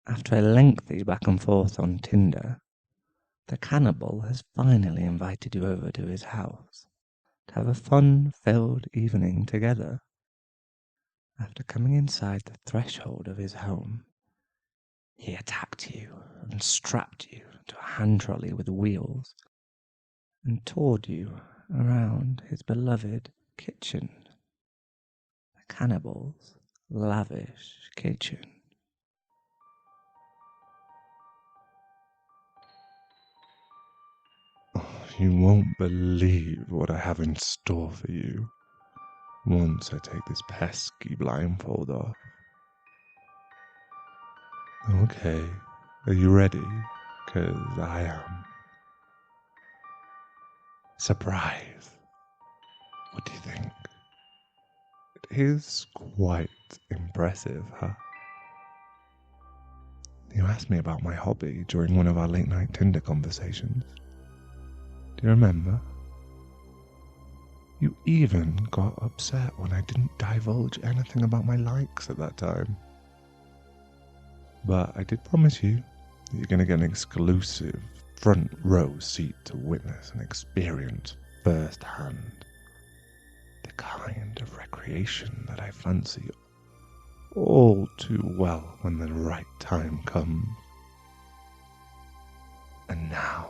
After a lengthy back and forth on Tinder, the cannibal has finally invited you over to his house to have a fun-filled evening together. After coming inside the threshold of his home, he attacked you and strapped you to a hand trolley with wheels and toured you around his beloved kitchen, the cannibal's lavish kitchen. You won't believe what I have in store for you once I take this pesky blindfold off. Okay, are you ready? 'Cause I am. Surprise! What do you think? It is quite impressive, huh? You asked me about my hobby during one of our late night Tinder conversations. Do you remember? You even got upset when I didn't divulge anything about my likes at that time. But I did promise you that you're going to get an exclusive front row seat to witness and experience firsthand the kind of recreation that I fancy all too well when the right time comes. And now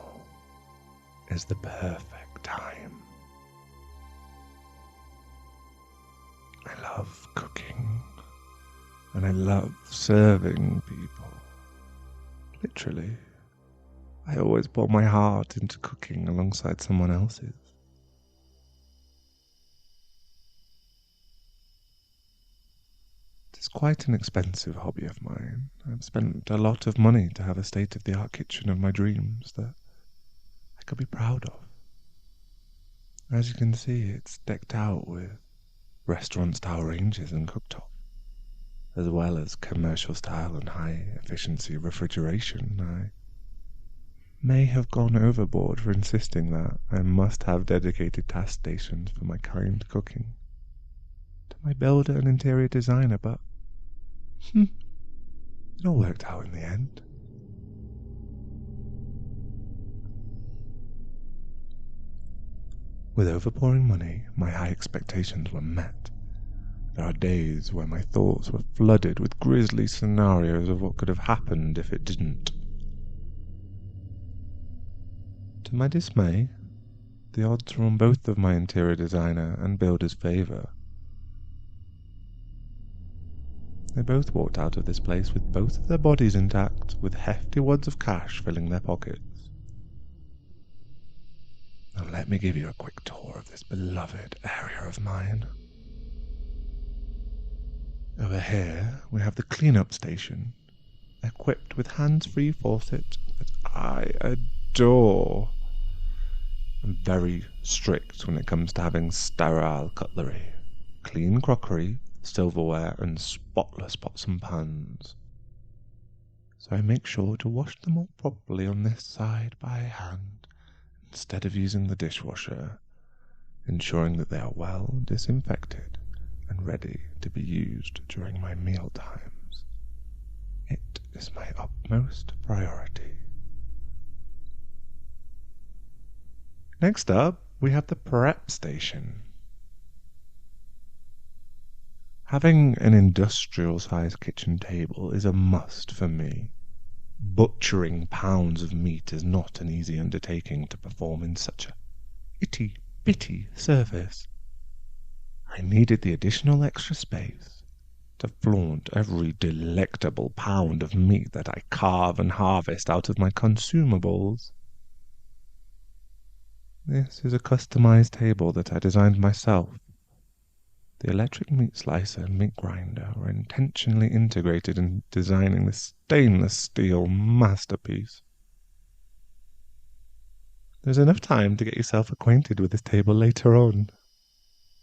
is the perfect time. I love cooking, and I love serving people. Literally, I always pour my heart into cooking alongside someone else's. It's quite an expensive hobby of mine. I've spent a lot of money to have a state-of-the-art kitchen of my dreams that I could be proud of. As you can see, it's decked out with restaurant-style ranges and cooktop, as well as commercial-style and high-efficiency refrigeration. I may have gone overboard for insisting that I must have dedicated task stations for my kind cooking to my builder and interior designer, but it all worked out in the end. With overpouring money, my high expectations were met. There are days where my thoughts were flooded with grisly scenarios of what could have happened if it didn't. To my dismay, the odds were on both of my interior designer and builder's favour. They both walked out of this place with both of their bodies intact, with hefty wads of cash filling their pockets. Now let me give you a quick tour of this beloved area of mine. Over here, we have the cleanup station, equipped with hands-free faucet that I adore. I'm very strict when it comes to having sterile cutlery, clean crockery, silverware, and spotless pots and pans. So I make sure to wash them all properly on this side by hand, instead of using the dishwasher, ensuring that they are well disinfected and ready to be used during my meal times. It is my utmost priority. Next up, we have the prep station. Having an industrial-sized kitchen table is a must for me. Butchering pounds of meat is not an easy undertaking to perform in such a itty-bitty service. I needed the additional extra space to flaunt every delectable pound of meat that I carve and harvest out of my consumables. This is a customized table that I designed myself. The electric meat slicer and meat grinder were intentionally integrated in designing this stainless steel masterpiece. There's enough time to get yourself acquainted with this table later on.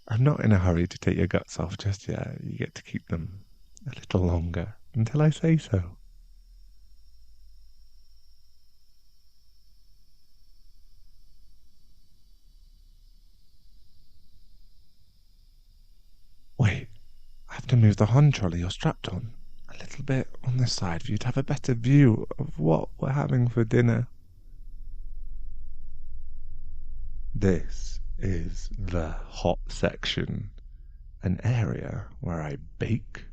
I'm not in a hurry to take your guts off just yet. You get to keep them a little longer until I say so. Wait, I have to move the hand trolley you're strapped on. a little bit on the side for you to have a better view of what we're having for dinner. This is the hot section, an area where I bake,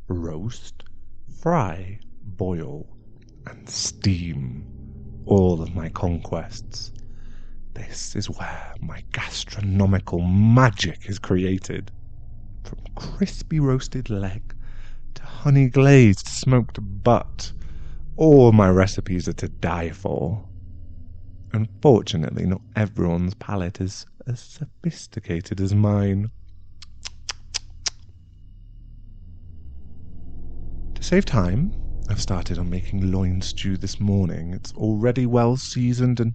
roast, fry, boil, and steam all of my conquests. This is where my gastronomical magic is created. From crispy roasted leg to honey glazed smoked butt, all my recipes are to die for. Unfortunately, not everyone's palate is as sophisticated as mine. To save time, I've started on making loin stew this morning. It's already well seasoned and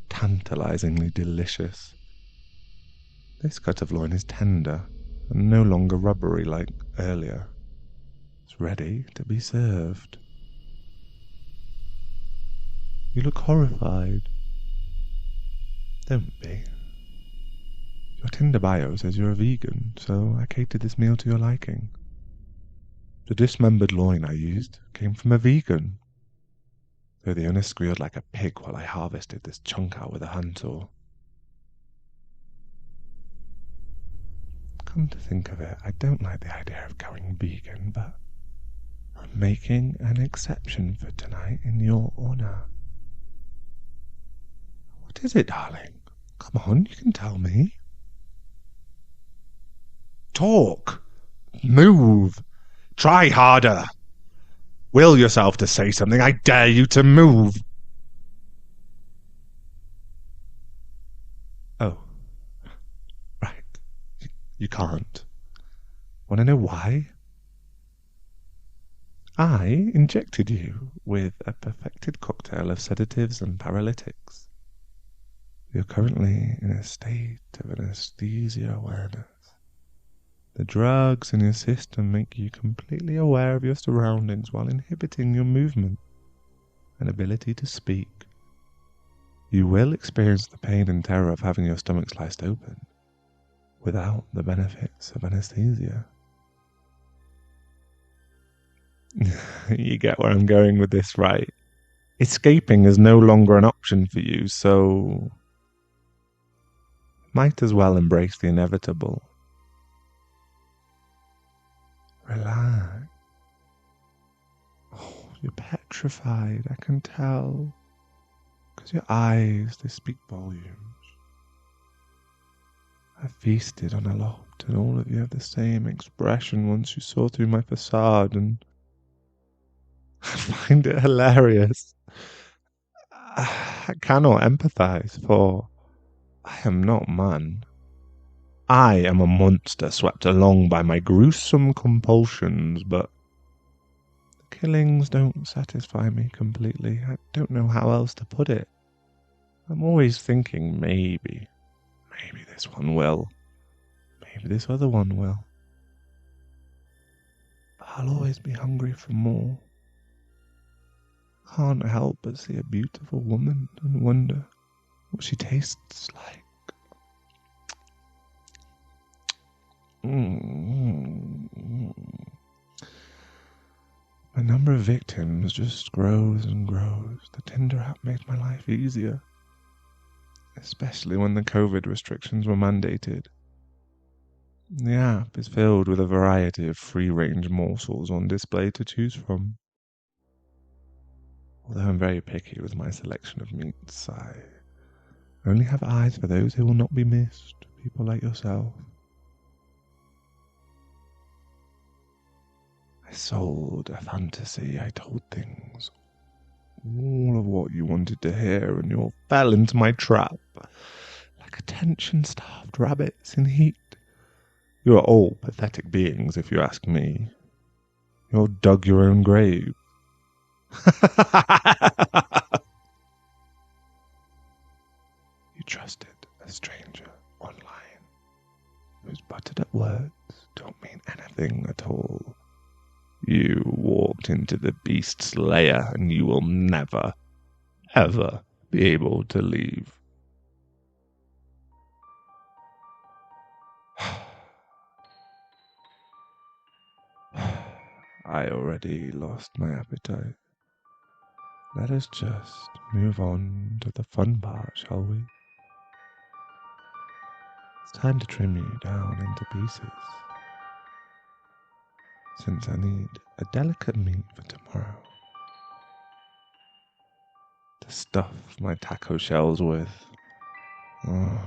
tantalizingly delicious. This cut of loin is tender and no longer rubbery like earlier. It's ready to be served. You look horrified. Don't be. Your Tinder bio says you're a vegan, so I catered this meal to your liking. The dismembered loin I used came from a vegan, though the owner squealed like a pig while I harvested this chunk out with a hand saw. Come to think of it, I don't like the idea of going vegan, but I'm making an exception for tonight in your honour. What is it, darling? Come on, you can tell me. Talk! Move! Try harder! Will yourself to say something. I dare you to move. Oh. Right. You can't. Want to know why? I injected you with a perfected cocktail of sedatives and paralytics. You're currently in a state of anesthesia awareness. The drugs in your system make you completely aware of your surroundings while inhibiting your movement and ability to speak. You will experience the pain and terror of having your stomach sliced open without the benefits of anesthesia. You get where I'm going with this, right? Escaping is no longer an option for you, so might as well embrace the inevitable. Relax. Oh, you're petrified, I can tell. Because your eyes, they speak volumes. I feasted on a lot, and all of you have the same expression once you saw through my facade, and I find it hilarious. I cannot empathize, for I am not man. I am a monster swept along by my gruesome compulsions, but the killings don't satisfy me completely. I don't know how else to put it. I'm always thinking maybe this one will. Maybe this other one will. But I'll always be hungry for more. Can't help but see a beautiful woman and wonder what she tastes like. My number of victims just grows and grows. The Tinder app makes my life easier, especially when the COVID restrictions were mandated. The app is filled with a variety of free-range morsels on display to choose from. Although I'm very picky with my selection of meats, I only have eyes for those who will not be missed, people like yourself. I sold a fantasy, I told things, all of what you wanted to hear, and you all fell into my trap, like attention-starved rabbits in heat. You are all pathetic beings, if you ask me. You all dug your own grave. You trusted a stranger online, whose buttered up words don't mean anything at all. You walked into the beast's lair, and you will never, ever be able to leave. I already lost my appetite. Let us just move on to the fun part, shall we? It's time to trim you down into pieces, since I need a delicate meat for tomorrow to stuff my taco shells with. Oh.